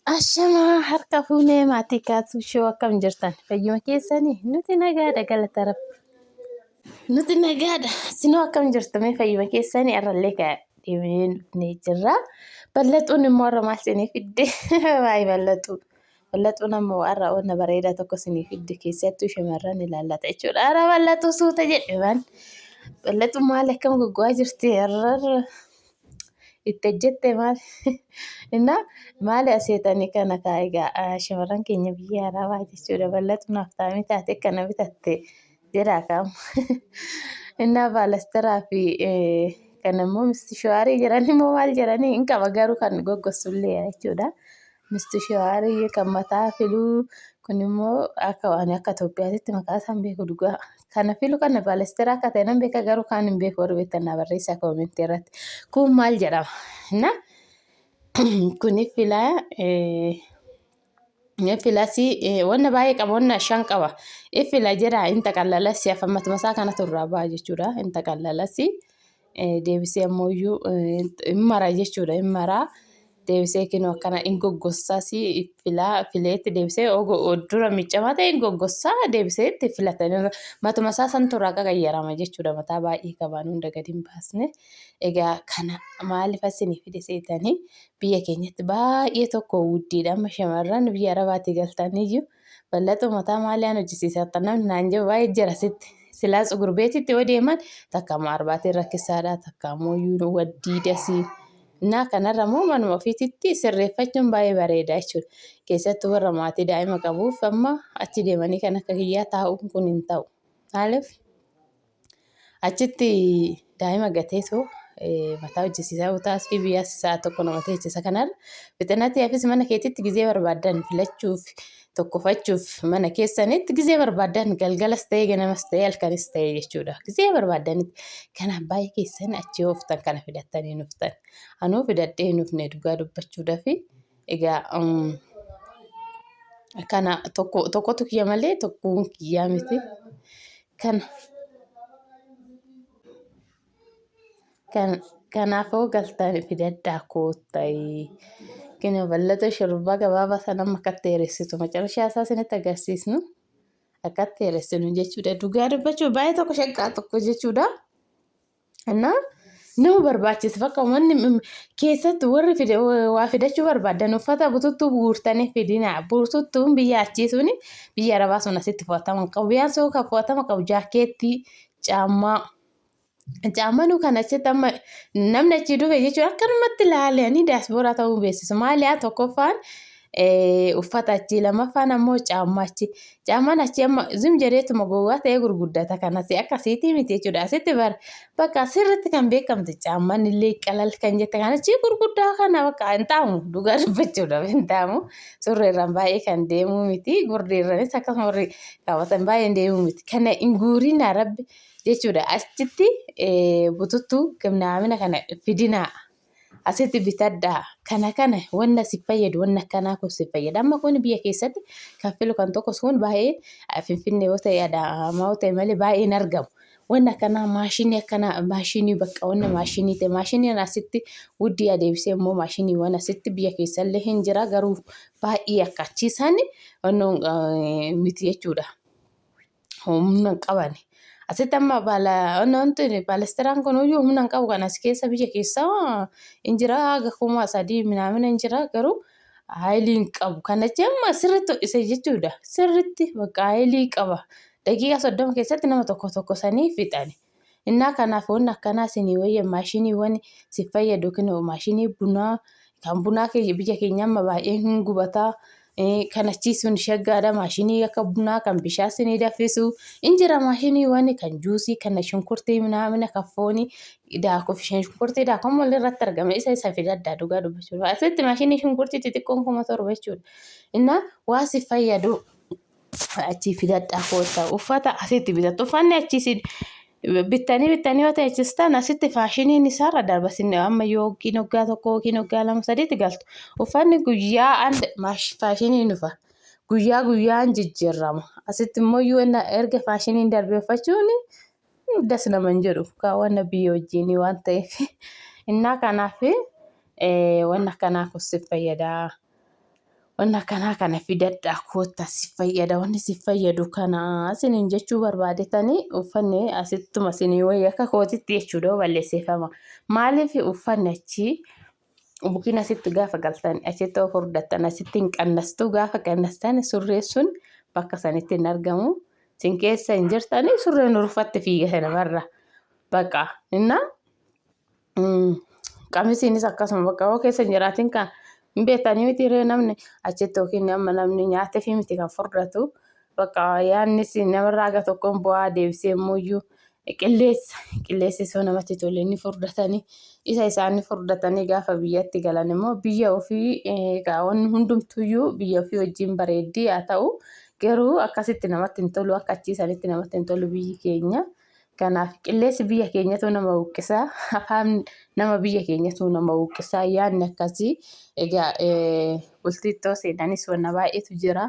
Ashamaa harka fuunee maatii kaasuu shoo akkam jirtan fayyuma keessanii nuti nagaadha galata rabbi nuti nagaadha sinoo akkam jirtame fayyuma keessanii arrallee kaa deemnee jirra bal'axuun immoo har'a maal sinii fidde waa'ee bal'axuun ammoo har'a onna bareedaa tokko sinii fidde keessattuu shamarran ilaallata jechuudha har'a bal'axuu suuta jedhe bal'axuun maal akkam goggo'aa jirti har'a itti ejjette maal inna maali aseetanii kana kaa'igaa shamarran keenya biyya arabaa jechuudha bal'axuun haftaamii taate kana bitatte jedhaa kaamu inna baalastaraa fi kan immoo misti shawaarii jedhanii immoo maal jedhanii hin qaba garuu kan goggossullee jechuudha misti shawaarii kan mataa filuu kun immoo akka waan akka Itoophiyaatti maqaa isaan beeku dhugaa kana filu kana baalastaraa akka ta'e nan beeka garuu kan hin beeku warri beektan barreessaa koomentii irratti kun maal jedhama na kuni filasi wanna baay'ee qaba wanna shan qaba fila jedha inta qallalasi afammatuma isaa kana turraa ba'a jechuudha inta qallalasi deebisee ammoo immara jechuudha immaraa deebisee kinoo akkana ingoggossaasi fileetti deebisee dura miccamaa ta'e ingoggossaa deebisee itti filatanii matuma isaa san turraa qaqayyarama jechuudha mataa baay'ee qabaan hunda gadi hin baasne egaa kana maaliif asinii fide seetanii biyya keenyatti baay'ee tokko wuddiidha amma shamarran biyya arabaatti galtaniyyuu bal'axuu mataa maaliin hojjisiisaa namni naan jiru baay'ee jira sitti silaa gurbeetitti yoo deeman takka ammoo arbaatiin rakkisaadha takka ammoo waddiidhasi na kanarra immoo manuma ofiititti sirreeffachuun baay'ee bareeda jechuudha keessattuu warra maatii daa'ima qabuuf amma achi deemanii kan akka kiyyaa taa'uun kun hin ta'u maaliif achitti daa'ima gateetu mataa hojjisiisaa utaas fi biyyaas isaa tokko nama teessisa kanarra fixinatti haafis mana keetitti gizee barbaadan filachuuf tokkofachuuf mana keessanitti gizee barbaadan galgalas ta'ee ganamas ta'ee halkanis ta'ee jechuudha gizee barbaadanitti kanaaf baay'ee keessan achi ooftan kana fidattanii nuftan anuu fidadhee nufne dhugaa dubbachuudhaaf egaa kana tokkotu kiyya malee tokkoon kiyyaa miti kanaafuu galtan fidadhaa koottai kina bal'ata shurrubbaa gabaabaa sana amma akkatti dheeressitu macarashaa isaa isinitti agarsiisnu akkatti dheeressinu jechuudha dhugaa dubbachuu baay'ee tokko shaggaa tokko jechuudha innaa nama barbaachisa bakka uummanni keessatti warri waa fidachuu barbaadan uffata bututtuu guurtanii fidina bututtuun biyya achiisuun biyya arabaa sun asitti fo'ataman qabu biyyaan soo kan fo'atama qabu jaakeettii caammanuu kan achitti amma namni achi dhufe jechuudha akkanumatti ilaalanii daasbooraa ta'uu beeksisu maaliyaa tokkoffaan uffata achi lamaffaan ammoo caammaan achi amma zum jedheetuma gowwaa ta'ee gurguddata kanas akkasiitii miti jechuudha asitti bakka sirritti kan beekamte caammaan illee qalal kan jette kan achi gurguddaa kana bakka hin taamu dhugaa dubbachuudhaaf hin taamu surreerraan baay'ee kan deemuu miti gurdeerranis akkasuma warri kaawwatan baay'ee hin deemuu miti kana hin guuriin rabbi jechuudha achitti bututtuu gamnaamina kana fidinaa asitti bitadhaa kana wanna si fayyadu wanna akkanaa kun si fayyada amma kun biyya keessatti kan filu kan tokkos kun baay'ee finfinnee yoo ta'e adaamaa yoo ta'e malee baay'ee hin argamu wanna akkanaa maashinii bakka wanna maashinii ta'e maashiniin asitti wuddii adeebisee immoo maashiniiwwan asitti biyya keessallee hin jira garuu baay'ee akkachiisan miti jechuudha humna qaban. Asitti amma baalastiraan kun iyyuu humna hin qabu kan as keessa biyya keessaa hin jira gahuuma sadii minaamina hin jira garuu haayilii hin qabu kana amma sirriitti isa jechuudha sirriitti bakka haayilii qaba daqiiqaa 30 keessatti nama tokko sanii fixani innaa kanaaf wanna akkanaa sinii wayya maashiniiwwan si fayyadu kinoo maashinii bunaa kan bunaa biyya keenya amma baay'ee hin gubataa kan achiisuun shaggaadha maashinii akka bunaa kan bishaan sinii danfisu injira maashiniiwwan kan juusii kan shunkurtii minaamina kan foonii daakuuf shunkurtii daakuun mallee irratti argame isa fidadhaa dhugaa dubbachuudha asitti maashinii shunkurtii xixiqqoon 7,000 jechuudha innaa waa si fayyadu achi fidadhaa koota uffata asitti bitatu uffanni achiisi bittanii yoo ta'e jistaan asitti faashiniin isaarra darbasinne amma yoo kinoggaa tokko kinoggaa 2-3 galtu uffanni guyyaa faashiniin dhufa guyyaan jijjiirama asitti immoo yoo erga faashiniin darbee uffachuun das naman jedhu kaawwanna biyya wajjin waan ta'eef innaa kanaaf wanna kanaaf uffisi fayyada wanna kana fidadhaa koottaa si fayyada wanni si fayyadu kana isiniin jechuu barbaadetanii uffanni asittuma isinii wayya akka kootitti jechuudha balleessifama maaliif uffanni achi bukiin asitti gaafa galtan achitti of furdatan asitti hin qannastu gaafa qannastan surreen sun bakka sanitti hin argamu sin keessa hin jirtanii surreen urfatti fiigate namarra baqa inna qamisiinis akkasuma bakka keessa jiraatin kan beetanii miti ree namni achitti yookiin namni nyaatee fi miti kan furdatu bakka yaannis namarraa aga tokkoon bu'aa deebisee muyyuu qilleessi soo namatti tole inni furdatanii isa isaanii furdatanii gaafa biyyatti galan immoo biyya ofii gaawwan hundumtuyyuu biyya ofii wajjin bareeddii haa ta'u garuu akkasitti namatti hin tolu akka achiisanitti namatti hin tolu biyyi keenya. Kanaaf qilleessi biyya keenyatu nama buqqisaa afaan nama biyya keenyatu nama buqqisaa yaadni akkasii egaa bultiittoo seenanis wanna baay'eetu jira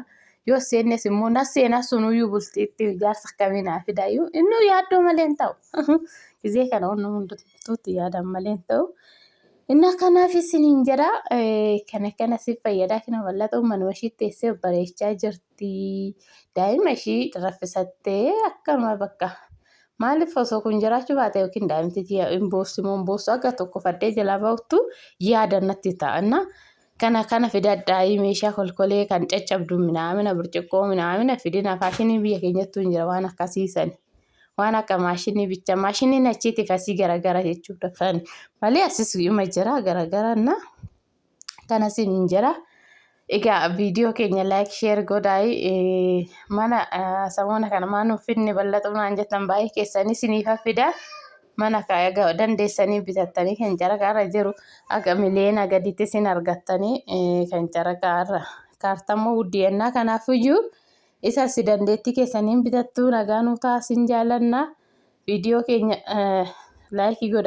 yoo seenes immoo na seenaa sunuyyuu bultiitti jaarsa akkaminaa fidaayyuu innuu yaaddoo malee hin ta'u gizee kana wanna hundumtuutti yaadan malee hin ta'u inna kanaaf isiniin jedha kana si fayyadaa kana bal'ata uummanuma ishii teessee bareechaa jirti daa'ima ishii raffisattee akkanuma bakka. Maaliif osoo kun jiraachuu baate yookiin daa'imti hin boossu akka tokko faddee jalaa bahutu yaadannatti ta'anna kana fidadhaa meeshaa kolkolee kan caccabdu minaamina burcuqqoo minaamina fidina faashinii biyya keenyattuu hin jira waan akkasiisan waan akka maashinii bicha maashiniin achiitiif asii garagara jechuudha kan malee asis ima jira garagaranna kanasiin hin jira. Egaa viidiyoo keenya like share godhaa mana samoona kana maanu finni bal'atuunaan jettan baay'ee keessanii isiniif fida mana kaayaa dandeessanii bitattanii kan caraqaarra jiru aga miliyoona gaditti isin argattanii kan caraqaarra kaartammoo huddiyannaa kanaafiyyuu isa si dandeettii keessaniin bitattuu nagaa nu taasisin jaalannaa viidiyoo keenya like godhaa.